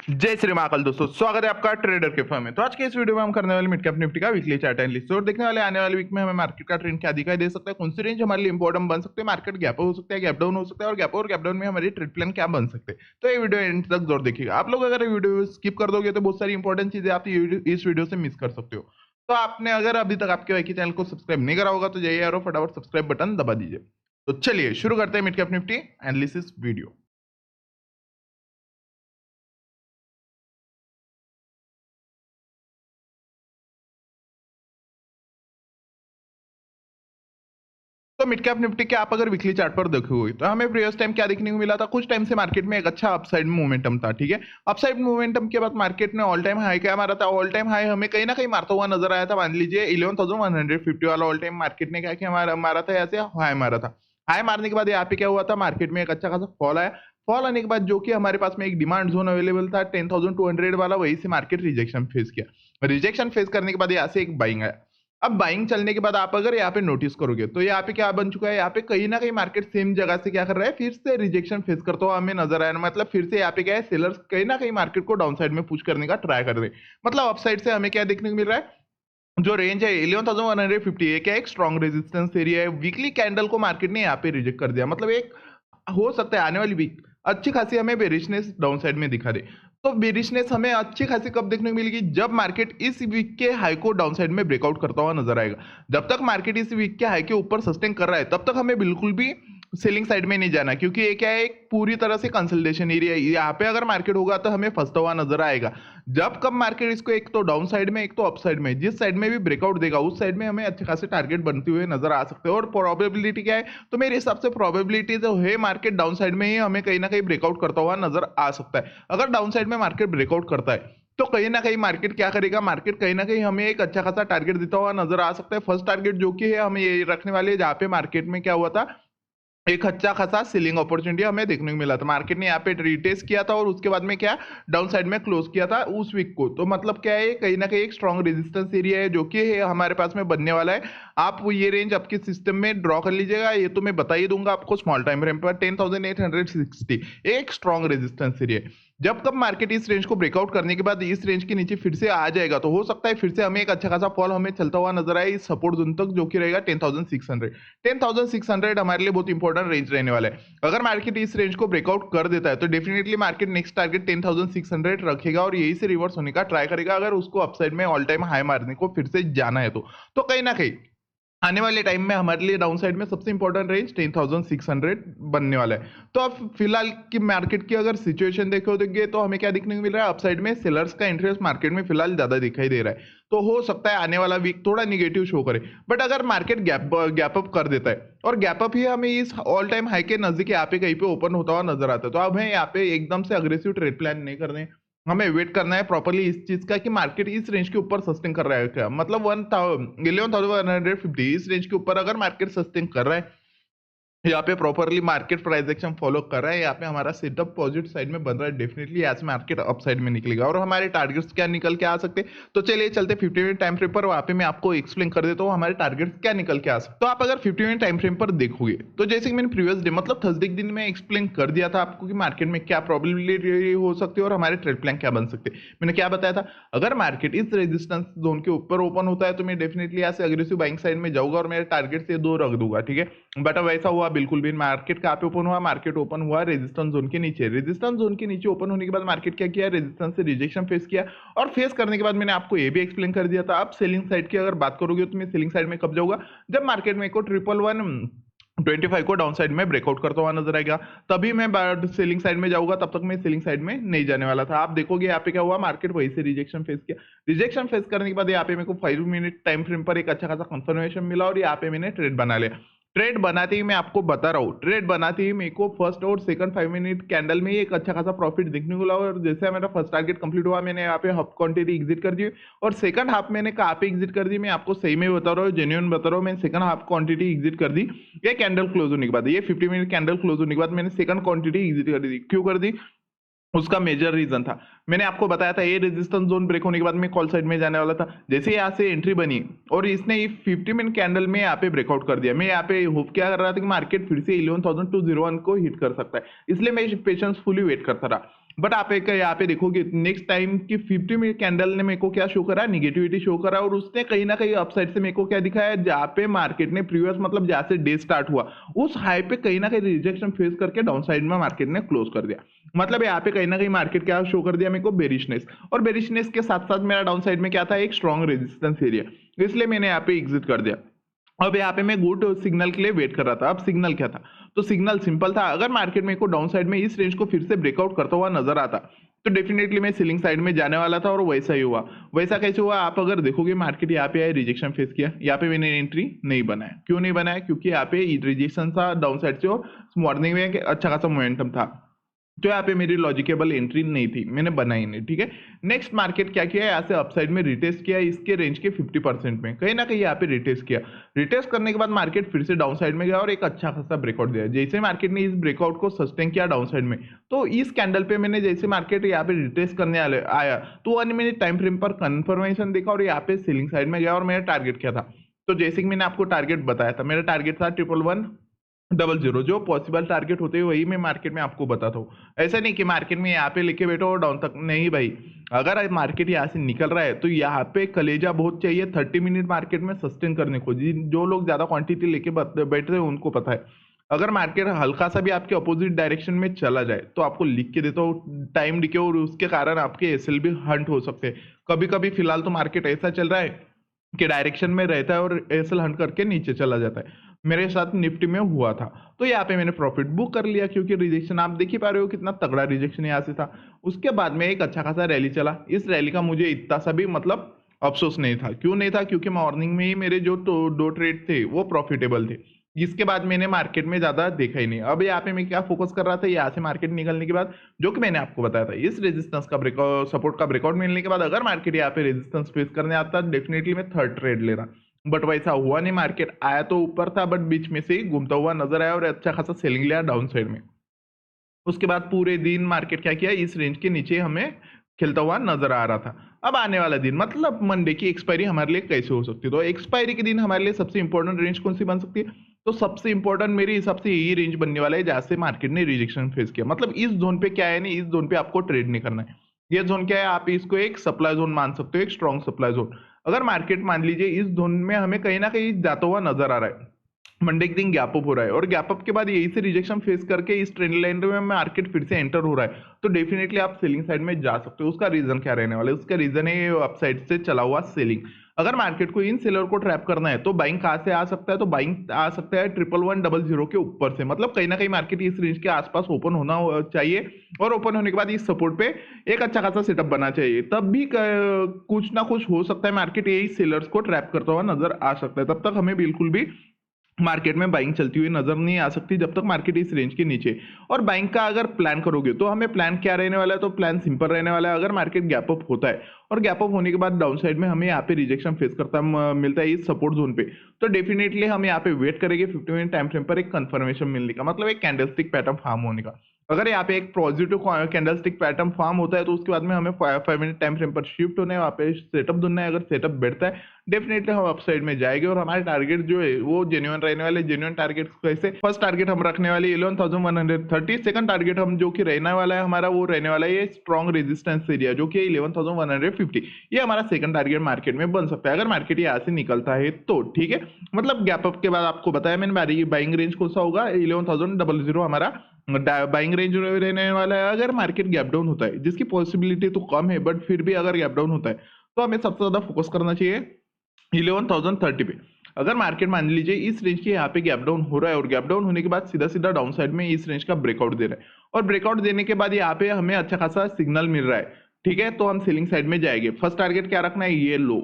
जय श्री महाकाल दोस्तों, स्वागत है आपका ट्रेडर के फर्म में। तो आज के इस वीडियो में हम करने वाले मिड कैप निफ्टी का वीकली चार्ट एनालिसिस और देखने वाले आने वाले वीक में हमें मार्केट का ट्रेंड क्या दिखाई दे सकता है, कौन सी रेंज हमारे लिए इंपॉर्टेंट बन सकते हैं, मार्केट गैप हो सकता है, गैप डाउन हो सकता है और गैप डाउन में हमारी ट्रेड प्लान क्या बन सकते हैं। तो ये वीडियो एंड तक जरूर देखिएगा। आप लोग अगर ये वीडियो स्किप कर दोगे तो बहुत सारी इंपॉर्टेंट चीजें आप इस वीडियो से मिस कर सकते हो। तो आपने अगर अभी तक आपके वाई चैनल को सब्सक्राइब नहीं करा होगा तो जाइए और फटाफट सब्सक्राइब बटन दबा दीजिए। तो चलिए शुरू करते हैं mid cap Nifty analysis video. तो मिड कैप निफ्टी के आप अगर वीकली चार्ट पर देखोगे तो हमें प्रीवियस टाइम क्या देखने को मिला था, कुछ टाइम से मार्केट में एक अच्छा अपसाइड मोमेंटम था। ठीक है, अपसाइड मोमेंटम के बाद मार्केट ने ऑल टाइम हाई क्या मारा था, ऑल टाइम हाई हमें कहीं ना कहीं मारता हुआ नजर आया था। मान लीजिए 11,150 वाला ऑल टाइम मार्केट ने क्या किया, मारा था, ऐसे हाई मारा था। हाई मारने के बाद यहाँ पे क्या हुआ था, मार्केट में एक अच्छा खासा फॉल आया। फॉल आने के बाद जो कि हमारे पास में एक डिमांड जोन अवेलेबल था 10,200 वाला, वही से मार्केट रिजेक्शन फेस किया। रिजेक्शन फेस करने के बाद यहाँ से एक बाइंग आया। अब बाइंग चलने के बाद आप अगर यहाँ पे नोटिस करोगे तो यहाँ पे क्या बन चुका है, यहाँ पे कहीं ना कहीं मार्केट सेम जगह से क्या कर रहा है, फिर से रिजेक्शन फेस करता हुआ हमें नजर आया। मतलब फिर से यहाँ पे क्या है, सेलर्स कहीं ना कहीं मार्केट को डाउन साइड में पुश करने का ट्राई कर रहे हैं। मतलब अपसाइड से हमें क्या देखने को मिल रहा है, जो रेंज है 11,150 है, क्या एक स्ट्रॉन्ग रेजिस्टेंस एरिया है। वीकली कैंडल को मार्केट ने यहाँ पे रिजेक्ट कर दिया। मतलब एक हो सकता है आने वाली वीक अच्छी खासी हमें बेरिशनेस डाउन साइड में दिखा दे। तो बेरिशनेस हमें अच्छी खासी कब देखने को मिलेगी, जब मार्केट इस वीक के हाई को डाउन साइड में ब्रेकआउट करता हुआ नजर आएगा। जब तक मार्केट इस वीक के हाई के ऊपर सस्टेन कर रहा है तब तक हमें बिल्कुल भी सेलिंग साइड में नहीं जाना, क्योंकि ये क्या है, एक पूरी तरह से कंसल्टेशन एरिया है। यहाँ पे अगर मार्केट होगा तो हमें फंसता हुआ नजर आएगा। जब कब मार्केट इसको एक तो डाउन साइड में एक तो अप साइड में, जिस साइड में भी ब्रेकआउट देगा उस साइड में हमें अच्छे खासे टारगेट बनते हुए नजर आ सकते हैं। और प्रोबेबिलिटी क्या है, तो मेरे हिसाब से प्रोबेबिलिटी जो है मार्केट डाउन साइड में ही हमें कहीं ना कहीं ब्रेकआउट करता हुआ नजर आ सकता है। अगर डाउन साइड में मार्केट ब्रेकआउट करता है तो कहीं ना कहीं मार्केट क्या करेगा, मार्केट कहीं ना कहीं हमें एक अच्छा खासा टारगेट देता हुआ नजर आ सकता है। फर्स्ट टारगेट जो कि है हम ये रखने वाले, जहाँ पे मार्केट में क्या हुआ था, एक अच्छा खासा सेलिंग अपॉर्चुनिटी हमें देखने को मिला था। मार्केट ने यहाँ पे रिटेस्ट किया था और उसके बाद में क्या डाउन साइड में क्लोज किया था उस वीक को। तो मतलब क्या है, कहीं ना कहीं एक स्ट्रॉन्ग रेजिस्टेंस एरिया है जो कि है हमारे पास में बनने वाला है। आप ये रेंज आपके सिस्टम में ड्रॉ कर लीजिएगा, ये तो मैं बता ही दूंगा आपको। स्मॉल टाइम फ्रेम पर 10,860 एक स्ट्रॉन्ग रेजिस्टेंस एरिया है। जब कब मार्केट इस रेंज को ब्रेकआउट करने के बाद इस रेंज के नीचे फिर से आ जाएगा तो हो सकता है फिर से हमें एक अच्छा खासा फॉल हमें चलता हुआ नजर आए इस सपोर्ट जोन तक, जो कि रहेगा 10,600। 10,600 हमारे लिए बहुत इंपॉर्टेंट रेंज रहने वाला है। अगर मार्केट इस रेंज को ब्रेकआउट कर देता है तो डेफिनेटली मार्केट नेक्स्ट टारगेट 10,600 रखेगा और यही से रिवर्स होने का ट्राई करेगा, अगर उसको अपसाइड में ऑल टाइम हाई मारने को फिर से जाना है तो कहीं ना कहीं आने वाले टाइम में हमारे लिए डाउन साइड में सबसे इंपॉर्टेंट रेंज 10,600 बनने वाला है। तो अब फिलहाल की मार्केट की अगर सिचुएशन देखोगे तो हमें क्या देखने को मिल रहा है, अपसाइड में सेलर्स का इंटरेस्ट मार्केट में फिलहाल ज्यादा दिखाई दे रहा है। तो हो सकता है आने वाला वीक थोड़ा निगेटिव शो करे, बट अगर मार्केट गैप अप कर देता है और गैप अप ही हमें इस ऑल टाइम हाई के नजदीक यहाँ पे कहीं पे ओपन होता हुआ नजर आता है, तो अब हमें यहाँ पे एकदम से अग्रेसिव ट्रेड प्लान नहीं करने, हमें वेट करना है प्रॉपर्ली इस चीज का कि मार्केट इस रेंज के ऊपर सस्टेन कर रहा है क्या। मतलब 11,150 इस रेंज के ऊपर अगर मार्केट सस्टेन कर रहा है, यहाँ पे properly market price action follow कर रहा है, यहाँ पे हमारा सेटअप पॉजिटिव साइड में बन रहा है, डेफिनेटली आज मार्केट अप साइड में निकलेगा और हमारे टारगेट्स क्या निकल के आ सकते हैं। तो चलिए चलते 50 मिनट टाइम फ्रेम पर, वहाँ पे मैं आपको एक्सप्लेन कर देता हूँ हमारे टारगेट्स क्या निकल के आ सकते। तो आप अगर 50 मिनट टाइम फ्रेम पर देखोगे तो जैसे कि मैंने प्रीवियस डे मतलब थर्सडे के दिन में एक्सप्लेन कर दिया था आपको कि मार्केट में क्या प्रॉब्लम हो सकती है और हमारे ट्रेड प्लान क्या बन सकते हैं। मैंने क्या बताया था, अगर मार्केट इस रेजिस्टेंस जोन के ऊपर ओपन होता है तो मैं डेफिनेटली यहाँ से अग्रेसिव बाइंग साइड में जाऊंगा और मेरे टारगेट से 2 रख दूंगा। ठीक है, बट अब ऐसा हुआ बिल्कुल भी। मार्केट कहाँ पे ओपन हुआ, मार्केट ओपन हुआ रेजिस्टेंस जोन के नीचे। रेजिस्टेंस जोन के नीचे ओपन होने के बाद मार्केट क्या किया, रेजिस्टेंस से रिजेक्शन फेस किया और फेस करने के बाद मैंने आपको ये भी एक्सप्लेन कर दिया था। अब सेलिंग साइड की अगर बात करोगे तो मैं सेलिंग साइड में कब जाऊंगा, जब मार्केट में को 11125 को डाउन साइड में ब्रेकआउट करता हुआ नजर आएगा, तभी मैं सेलिंग साइड में जाऊंगा। तब तक मैं सेलिंग साइड में नहीं जाने वाला था। आप देखोगे यहाँ पे क्या हुआ, मार्केट वही से रिजेक्शन फेस किया। रिजेक्शन फेस करने के बाद यहाँ पे मेरे को 5 मिनट टाइम फ्रेम पर एक अच्छा खासा कंफर्मेशन मिला और यहाँ पे मैंने ट्रेड बना लिया। ट्रेड बनाते ही मैं आपको बता रहा हूँ, ट्रेड बनाते ही मेरे को फर्स्ट और सेकंड 5 मिनट कैंडल में ही एक अच्छा खासा प्रॉफिट देखने को मिला और जैसे मेरा फर्स्ट टारगेट कंप्लीट हुआ मैंने यहाँ पे हाफ क्वांटिटी एग्जिट कर दी और सेकंड हाफ मैंने कहाँ पे एग्जिट कर दी, मैं आपको सही में बता रहा हूँ, जेन्युइन बता रहा हूँ, मैं सेकंड हाफ क्वांटिटी एग्जिट कर दी। ये कैंडल क्लोज होने के बाद, ये 50 मिनट कैंडल क्लोज होने के बाद मैंने सेकंड क्वांटिटी एग्जिट कर दी। क्यों कर दी, उसका मेजर रीजन था, मैंने आपको बताया था ये रेजिस्टेंस जोन ब्रेक होने के बाद मैं कॉल साइड में जाने वाला था। जैसे यहाँ से एंट्री बनी और इसने 50 मिनट कैंडल में यहाँ पे ब्रेकआउट कर दिया, मैं यहाँ पे होप क्या कर रहा था कि मार्केट फिर से 11,201 को हिट कर सकता है, इसलिए मैं पेशेंसफुली वेट करता रहा। बट आप एक यहाँ पे देखोगे नेक्स्ट टाइम की 50 मिनट कैंडल ने मेरे को क्या शो करा, निगेटिविटी शो करा, और उसने कहीं ना कहीं अपसाइड से मेरे को क्या दिखाया, जहाँ पे मार्केट ने प्रीवियस मतलब जहाँ से डे स्टार्ट हुआ उस हाई पे कहीं ना कहीं रिजेक्शन फेस करके डाउन साइड में मार्केट ने क्लोज कर दिया। मतलब यहाँ पे कहीं ना कहीं मार्केट क्या शो कर दिया मेरे को, बेरिशनेस, और बेरिशनेस के साथ साथ मेरा डाउन साइड में क्या था, एक स्ट्रॉन्ग रेजिस्टेंस एरिया, इसलिए मैंने यहाँ पे एग्जिट कर दिया। अब यहाँ पे मैं गुड सिग्नल के लिए वेट कर रहा था। अब सिग्नल क्या था, तो सिग्नल सिंपल था, अगर मार्केट मेरे को डाउन साइड में इस रेंज को फिर से ब्रेकआउट करता हुआ नजर आता तो डेफिनेटली मैं सेलिंग साइड में जाने वाला था, और वैसा ही हुआ। वैसा कैसे हुआ, आप अगर देखोगे मार्केट यहाँ पे आए, रिजेक्शन फेस किया, यहाँ पे मैंने एंट्री नहीं बनाया। क्यों नहीं बनाया, क्योंकि यहाँ पे रिजेक्शन था डाउन साइड से, और मॉर्निंग में अच्छा खासा मोमेंटम था, तो यहाँ पे मेरी लॉजिकेबल एंट्री नहीं थी, मैंने बनाई नहीं। ठीक है, नेक्स्ट मार्केट क्या किया, यहाँ से अपसाइड में रिटेस्ट किया इसके रेंज के 50% में, कहीं ना कहीं यहाँ पे रिटेस्ट किया। रिटेस्ट करने के बाद मार्केट फिर से डाउन साइड में गया और एक अच्छा खासा ब्रेकआउट दिया। जैसे मार्केट ने इस ब्रेकआउट को सस्टेन किया डाउन साइड में, तो इस कैंडल पे मैंने जैसे मार्केट यहाँ पे रिटेस्ट करने आया तो 1 मिनट टाइम फ्रेम पर कंफर्मेशन देखा और यहाँ पे सेलिंग साइड में गया, और मेरा टारगेट क्या था, तो जैसे कि मैंने आपको टारगेट बताया था, मेरा टारगेट था 11,100, जो पॉसिबल टारगेट होते हैं वही मैं मार्केट में आपको बताता हूँ। ऐसा नहीं कि मार्केट में यहाँ पे लेके बैठो और डाउन तक नहीं भाई, अगर मार्केट यहाँ से निकल रहा है तो यहाँ पे कलेजा बहुत चाहिए 30 मिनट मार्केट में सस्टेन करने को। जो लोग ज्यादा क्वांटिटी लेके बैठते हैं उनको पता है, अगर मार्केट हल्का सा भी आपके अपोजिट डायरेक्शन में चला जाए तो आपको लिख के देता हूँ टाइम डिके, और उसके कारण आपके एसएल भी हंट हो सकते हैं। कभी कभी फिलहाल तो मार्केट ऐसा चल रहा है कि डायरेक्शन में रहता है और एसएल हंट करके नीचे चला जाता है, मेरे साथ निफ्टी में हुआ था। तो यहाँ पे मैंने प्रॉफिट बुक कर लिया, क्योंकि रिजेक्शन आप देख ही पा रहे हो कितना तगड़ा रिजेक्शन यहाँ से था। उसके बाद में एक अच्छा खासा रैली चला, इस रैली का मुझे इतना सा भी मतलब अफसोस नहीं था। क्यों नहीं था, क्योंकि मॉर्निंग में ही मेरे जो दो ट्रेड थे वो प्रॉफिटेबल थे, इसके बाद मैंने मार्केट में ज्यादा देखा ही नहीं। अब यहाँ पे मैं क्या फोकस कर रहा था, यहाँ से मार्केट निकलने के बाद जो कि मैंने आपको बताया था, इस रेजिस्टेंस का ब्रेकआउट, सपोर्ट का ब्रेकआउट मिलने के बाद अगर मार्केट यहाँ पे रेजिस्टेंस फेस करने आता डेफिनेटली मैं थर्ड ट्रेड ले रहा, बट वैसा हुआ नहीं। मार्केट आया तो ऊपर था, बट बीच में से ही घूमता हुआ नजर आया और अच्छा खासा सेलिंग लिया डाउन साइड में। उसके बाद पूरे दिन मार्केट क्या किया, इस रेंज के नीचे हमें खेलता हुआ नजर आ रहा था। अब आने वाला दिन मतलब मंडे की एक्सपायरी हमारे लिए कैसे हो सकती है, तो एक्सपायरी के दिन हमारे लिए सबसे इंपॉर्टेंट रेंज कौन सी बन सकती है, तो सबसे इंपॉर्टेंट मेरे हिसाब से यही रेंज बनने वाला है जहां से मार्केट ने रिजेक्शन फेस किया। मतलब इस जोन पे क्या है नहीं, इस जोन पे आपको ट्रेड नहीं करना है। ये जोन क्या है, आप इसको एक सप्लाई जोन मान सकते हो, एक स्ट्रॉन्ग सप्लाई जोन। अगर मार्केट मान लीजिए इस जोन में हमें कहीं ना कहीं जाता हुआ नजर आ रहा है, मंडे के दिन गैप अप हो रहा है, और गैप अप के बाद यही से रिजेक्शन फेस करके इस ट्रेंड लाइन में मार्केट फिर से एंटर हो रहा है, तो डेफिनेटली आप सेलिंग साइड में जा सकते हो। उसका रीजन क्या रहने वाला है, उसका रीजन है अपसाइड से चला हुआ सेलिंग। अगर मार्केट को इन सेलर को ट्रैप करना है तो बाइंग कहां से आ सकता है, तो बाइंग आ सकता है 11,100 के ऊपर से। मतलब कहीं ना कहीं मार्केट इस रेंज के आसपास ओपन होना चाहिए, और ओपन होने के बाद इस सपोर्ट पे एक अच्छा खासा सेटअप बना चाहिए, तब भी कुछ ना कुछ हो सकता है, मार्केट यही सेलर्स को ट्रैप करता हुआ नजर आ सकता है। तब तक हमें बिल्कुल भी मार्केट में बाइंग चलती हुई नजर नहीं आ सकती जब तक मार्केट इस रेंज के नीचे। और बाइंग का अगर प्लान करोगे तो हमें प्लान क्या रहने वाला है, तो प्लान सिंपल रहने वाला है। अगर मार्केट गैप अप होता है और गैप अप होने के बाद डाउन साइड में हमें यहाँ पे रिजेक्शन फेस करता मिलता है इस सपोर्ट जोन पे, तो डेफिनेटली हम यहाँ पे वेट करेंगे 50 मिनट टाइम फ्रेम पर एक कंफर्मेशन मिलने का, मतलब एक कैंडलस्टिक पैटर्न फॉर्म होने का। अगर यहाँ पे एक पॉजिटिव कैंडलस्टिक पैटर्न फॉर्म होता है तो उसके बाद में हमें 5 मिनट टाइम फ्रेम पर शिफ्ट होना है, वहाँ पे सेटअप ढूंढना है। अगर सेटअप बैठता है डेफिनेटली हम अपसाइड में जाएंगे, और हमारे टारगेट जो है वो जेन्युइन रहने वाले। जेन्युइन टारगेट कैसे, फर्स्ट टारगेट हम रखने वाले 11,130, सेकंड टारगेट हम जो कि रहने वाला है हमारा वो रहने वाला है ये स्ट्रॉन्ग रेजिस्टेंस एरिया जो कि 11,150, ये हमारा सेकंड टारगेट मार्केट में बन सकता है अगर मार्केट यहाँ से निकलता है तो। ठीक है, मतलब गैप अप के बाद आपको बताया मैंने बाइंग रेंज कौन सा होगा, 11,000 हमारा बाइंग रेंज रहने वाला है। अगर मार्केट गैप डाउन होता है, जिसकी पॉसिबिलिटी तो कम है, बट फिर भी अगर गैप डाउन होता है तो हमें सबसे ज्यादा फोकस करना चाहिए 11,030 पे। अगर मार्केट मान लीजिए इस रेंज के यहाँ पे गैप डाउन हो रहा है, और गैप डाउन होने के बाद सीधा सीधा डाउन साइड में इस रेंज का ब्रेकआउट दे रहा है, और ब्रेकआउट देने के बाद यहाँ पे हमें अच्छा खासा सिग्नल मिल रहा है, ठीक है, तो हम सेलिंग साइड में जाएंगे। फर्स्ट टारगेट क्या रखना है, ये लो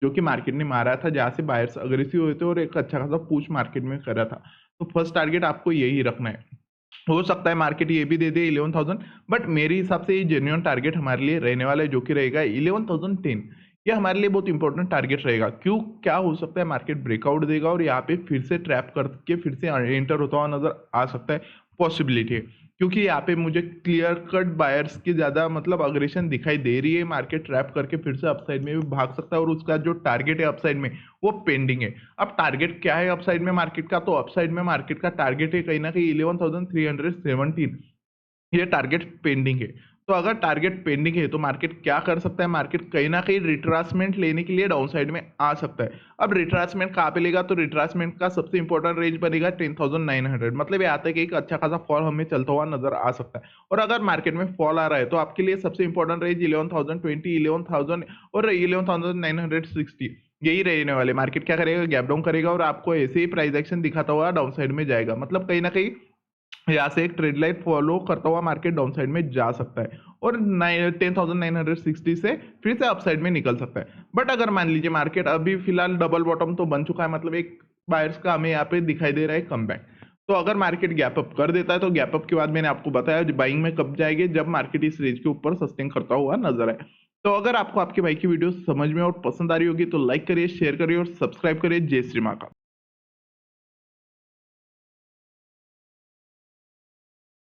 जो कि मार्केट ने मारा था, जहां से बायर्स अग्रेसिव हुए थे और एक अच्छा खासा पुश मार्केट में करा था, तो फर्स्ट टारगेट आपको यही रखना है। हो सकता है मार्केट ये भी दे दे 11,000, बट मेरे हिसाब से ये जेन्युइन टारगेट हमारे लिए रहने वाला है जो कि रहेगा 11,010। ये हमारे लिए बहुत इंपॉर्टेंट टारगेट रहेगा। क्यों, क्या हो सकता है मार्केट ब्रेकआउट देगा और यहाँ पे फिर से ट्रैप करके फिर से एंटर होता हुआ नजर आ सकता है। पॉसिबिलिटी है, क्योंकि यहाँ पे मुझे क्लियर कट बायर्स की ज़्यादा मतलब अग्रेशन दिखाई दे रही है। मार्केट ट्रैप करके फिर से अपसाइड में भी भाग सकता है और उसका जो टारगेट है अपसाइड में वो पेंडिंग है। अब टारगेट क्या है अपसाइड में मार्केट का, तो अपसाइड में मार्केट का टारगेट है कहीं ना कहीं 11,317, ये टारगेट पेंडिंग है। तो अगर टारगेट पेंडिंग है तो मार्केट क्या कर सकता है, मार्केट कहीं ना कहीं रिट्रासमेंट लेने के लिए डाउन साइड में आ सकता है। अब रिट्रासमेंट कहाँ पे लेगा, तो रिट्रासमेंट का सबसे इंपॉर्टेंट रेंज बनेगा 10,900, मतलब ये आता है कि एक अच्छा खासा फॉल हमें चलता हुआ नजर आ सकता है। और अगर मार्केट में फॉल आ रहा है तो आपके लिए सबसे इंपॉर्टेंट रेंज 11,020, 11,000 और 11,960, यही रहने वाले। मार्केट क्या करेगा, गैप डाउन करेगा और आपको ऐसे ही प्राइस एक्शन दिखाता हुआ डाउन साइड में जाएगा। मतलब कहीं ना कहीं यहाँ से एक ट्रेड लाइन फॉलो करता हुआ मार्केट डाउन साइड में जा सकता है और 10,960 से फिर से अपसाइड में निकल सकता है। बट अगर मान लीजिए मार्केट अभी फिलहाल डबल बॉटम तो बन चुका है, मतलब एक बायर्स का हमें यहाँ पे दिखाई दे रहा है कम बैक। तो अगर मार्केट गैप अप कर देता है तो गैप अप के बाद मैंने आपको बताया बाइंग में कब जाएंगे, जब मार्केट इस रेंज के ऊपर सस्टेन करता हुआ नजर आए। तो अगर आपको आपके भाई की वीडियो समझ में और पसंद आ रही होगी तो लाइक करिए, शेयर करिए और सब्सक्राइब करिए। जय श्री माता।